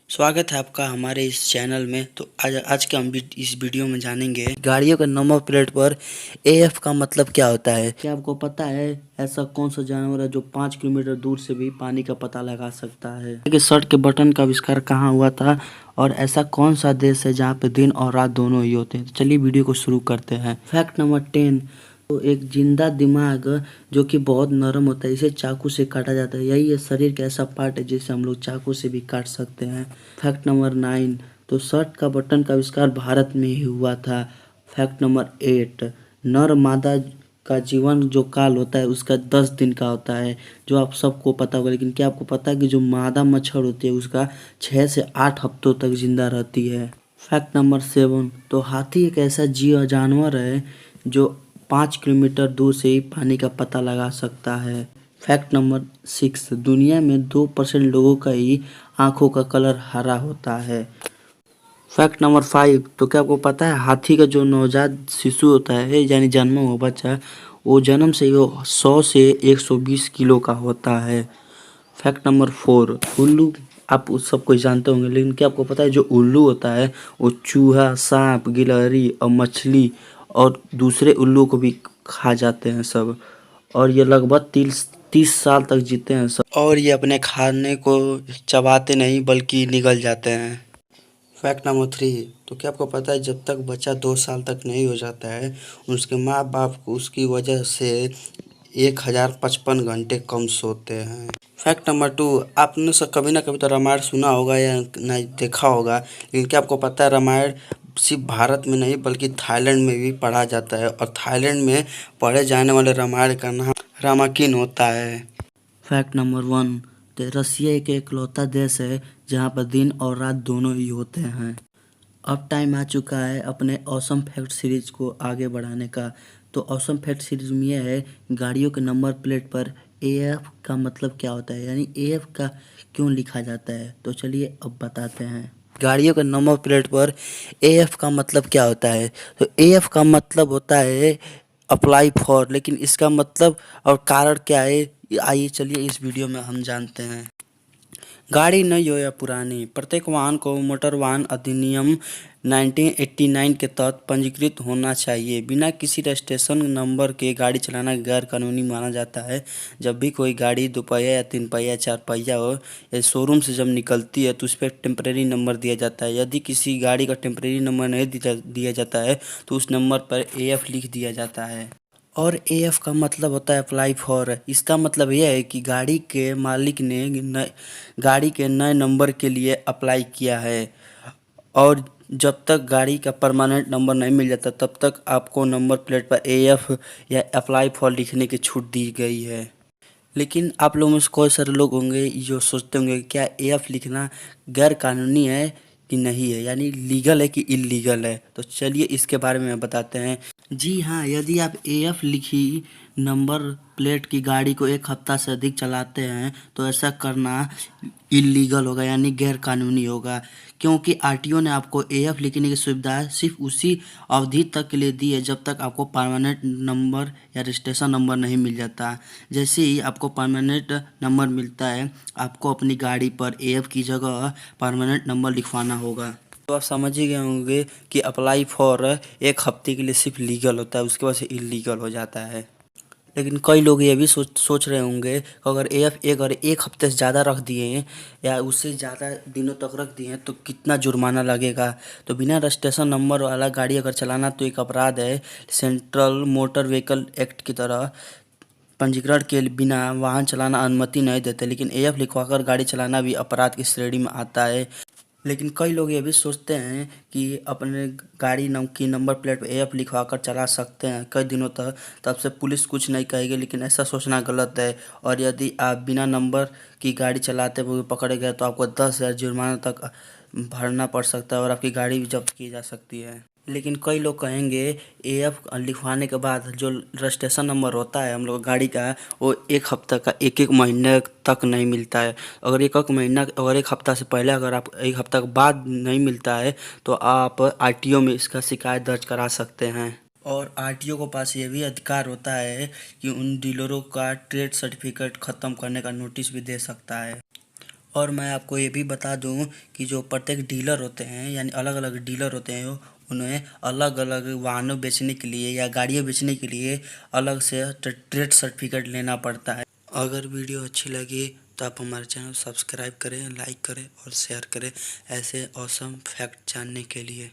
स्वागत है आपका हमारे इस चैनल में। तो आज आज के हम इस वीडियो में जानेंगे गाड़ियों के नंबर प्लेट पर एएफ का मतलब क्या होता है। क्या आपको पता है ऐसा कौन सा जानवर है जो 5 किलोमीटर दूर से भी पानी का पता लगा सकता है। कि शर्ट के बटन का आविष्कार कहाँ हुआ था और ऐसा कौन सा देश है जहाँ पे दिन और रात दोनों ही होते हैं। तो चलिए वीडियो को शुरू करते हैं। फैक्ट नंबर 10, तो एक जिंदा दिमाग जो कि बहुत नरम होता है, इसे चाकू से काटा जाता है। यही है शरीर का ऐसा पार्ट है जिसे हम लोग चाकू से भी काट सकते हैं। फैक्ट नंबर 9, तो शर्ट का बटन का आविष्कार भारत में ही हुआ था। फैक्ट नंबर 8, नर मादा का जीवन जो काल होता है उसका 10 दिन का होता है, जो आप सबको पता होगा। लेकिन क्या आपको पता है कि जो मादा मच्छर होती है उसका 6 से 8 हफ्तों तक जिंदा रहती है। फैक्ट नंबर 7, तो हाथी एक ऐसा जानवर है जो 5 किलोमीटर दूर से ही पानी का पता लगा सकता है। फैक्ट नंबर 6, दुनिया में 2% लोगों का ही आंखों का कलर हरा होता है। फैक्ट नंबर 5, तो क्या आपको पता है हाथी का जो नवजात शिशु होता है यानी जन्मा हुआ बच्चा, वो जन्म से ही 100 से 120 किलो का होता है। फैक्ट नंबर 4, उल्लू आप उस सब कोई जानते होंगे, लेकिन क्या आपको पता है जो उल्लू होता है वो चूहा, सांप, गिलहरी और मछली और दूसरे उल्लू को भी खा जाते हैं सब। और ये लगभग 30 साल तक जीते हैं सब। और ये अपने खाने को चबाते नहीं बल्कि निगल जाते हैं। फैक्ट नंबर 3, तो क्या आपको पता है जब तक बच्चा 2 साल तक नहीं हो जाता है उसके माँ बाप को उसकी वजह से 1055 घंटे कम सोते हैं। फैक्ट नंबर 2, आपने कभी ना कभी तो रामायण सुना होगा या नहीं देखा होगा, लेकिन क्या आपको पता है रामायण सिर्फ भारत में नहीं बल्कि थाईलैंड में भी पढ़ा जाता है और थाईलैंड में पढ़े जाने वाले रामायण का नाम रामायण होता है। फैक्ट नंबर 1, तो रसिया एक इकलौता देश है जहाँ पर दिन और रात दोनों ही होते हैं। अब टाइम आ चुका है अपने ऑसम फैक्ट सीरीज को आगे बढ़ाने का। तो ऑसम फैक्ट सीरीज में यह है गाड़ियों के नंबर प्लेट पर एएफ का मतलब क्या होता है, यानी एएफ का क्यों लिखा जाता है। तो चलिए अब बताते हैं गाड़ियों के नंबर प्लेट पर एएफ का मतलब क्या होता है। तो एएफ का मतलब होता है अप्लाई फॉर, लेकिन इसका मतलब और कारण क्या है आइए चलिए इस वीडियो में हम जानते हैं। गाड़ी नई हो या पुरानी, प्रत्येक वाहन को मोटर वाहन अधिनियम 1989 के तहत पंजीकृत होना चाहिए। बिना किसी रजिस्ट्रेशन नंबर के गाड़ी चलाना गैर कानूनी माना जाता है। जब भी कोई गाड़ी 2 पहिया या 3 पहिया 4 पहिया हो या शोरूम से जब निकलती है तो उस पर टेम्परेरी नंबर दिया जाता है। यदि किसी गाड़ी का टेम्परेरी नंबर नहीं दिया जाता है तो उस नंबर पर एएफ लिख दिया जाता है। और एएफ का मतलब होता है अप्लाई फॉर। इसका मतलब यह है कि गाड़ी के मालिक ने गाड़ी के नए नंबर के लिए अप्लाई किया है और जब तक गाड़ी का परमानेंट नंबर नहीं मिल जाता तब तक आपको नंबर प्लेट पर एएफ या अप्लाई फॉर लिखने की छूट दी गई है। लेकिन आप लोगों में से कई सारे लोग होंगे जो सोचते होंगे क्या एएफ लिखना गैर कानूनी है कि नहीं है, यानी लीगल है कि इलीगल है। तो चलिए इसके बारे में बताते हैं। जी हाँ, यदि आप एएफ लिखी नंबर प्लेट की गाड़ी को 1 हफ्ता से अधिक चलाते हैं तो ऐसा करना इलीगल होगा, यानी गैर कानूनी होगा। क्योंकि आरटीओ ने आपको एएफ लिखने की सुविधा सिर्फ उसी अवधि तक के लिए दी है जब तक आपको परमानेंट नंबर या रजिस्ट्रेशन नंबर नहीं मिल जाता। जैसे ही आपको परमानेंट नंबर मिलता है आपको अपनी गाड़ी पर एएफ की जगह परमानेंट नंबर लिखवाना होगा। तो आप समझ ही गए होंगे कि अप्लाई फॉर 1 हफ्ते के लिए सिर्फ लीगल होता है, उसके बाद से इलीगल हो जाता है। लेकिन कई लोग ये भी सोच रहे होंगे कि अगर एएफ अगर 1 हफ्ते से ज़्यादा रख दिए हैं या उससे ज़्यादा दिनों तक रख दिए हैं तो कितना जुर्माना लगेगा। तो बिना रजिस्ट्रेशन नंबर वाला गाड़ी अगर चलाना तो एक अपराध है। सेंट्रल मोटर व्हीकल एक्ट की तरह पंजीकरण के बिना वाहन चलाना अनुमति नहीं देते, लेकिन एएफ लिखवाकर गाड़ी चलाना भी अपराध की श्रेणी में आता है। लेकिन कई लोग ये भी सोचते हैं कि अपने गाड़ी की नंबर प्लेट पे एएफ लिखवाकर चला सकते हैं कई दिनों तक, तब से पुलिस कुछ नहीं कहेगी। लेकिन ऐसा सोचना गलत है। और यदि आप बिना नंबर की गाड़ी चलाते हुए पकड़े गए तो आपको 10,000 जुर्माना तक भरना पड़ सकता है और आपकी गाड़ी भी जब्त की जा सकती है। लेकिन कई लोग कहेंगे एएफ लिखवाने के बाद जो रजिस्ट्रेशन नंबर होता है हम लोग गाड़ी का वो 1 हफ्ता का 1 महीने तक नहीं मिलता है। अगर 1 महीना अगर 1 हफ्ता से पहले अगर आप 1 हफ्ता के बाद नहीं मिलता है तो आप आरटीओ में इसका शिकायत दर्ज करा सकते हैं। और आरटीओ के पास ये भी अधिकार होता है कि उन डीलरों का ट्रेड सर्टिफिकेट ख़त्म करने का नोटिस भी दे सकता है। और मैं आपको ये भी बता दूं कि जो प्रत्येक डीलर होते हैं यानी अलग अलग डीलर होते हैं उन्हें अलग अलग वाहनों बेचने के लिए या गाड़ियाँ बेचने के लिए अलग से ट्रेड सर्टिफिकेट लेना पड़ता है। अगर वीडियो अच्छी लगी तो आप हमारे चैनल सब्सक्राइब करें, लाइक करें और शेयर करें ऐसे ऑसम फैक्ट जानने के लिए।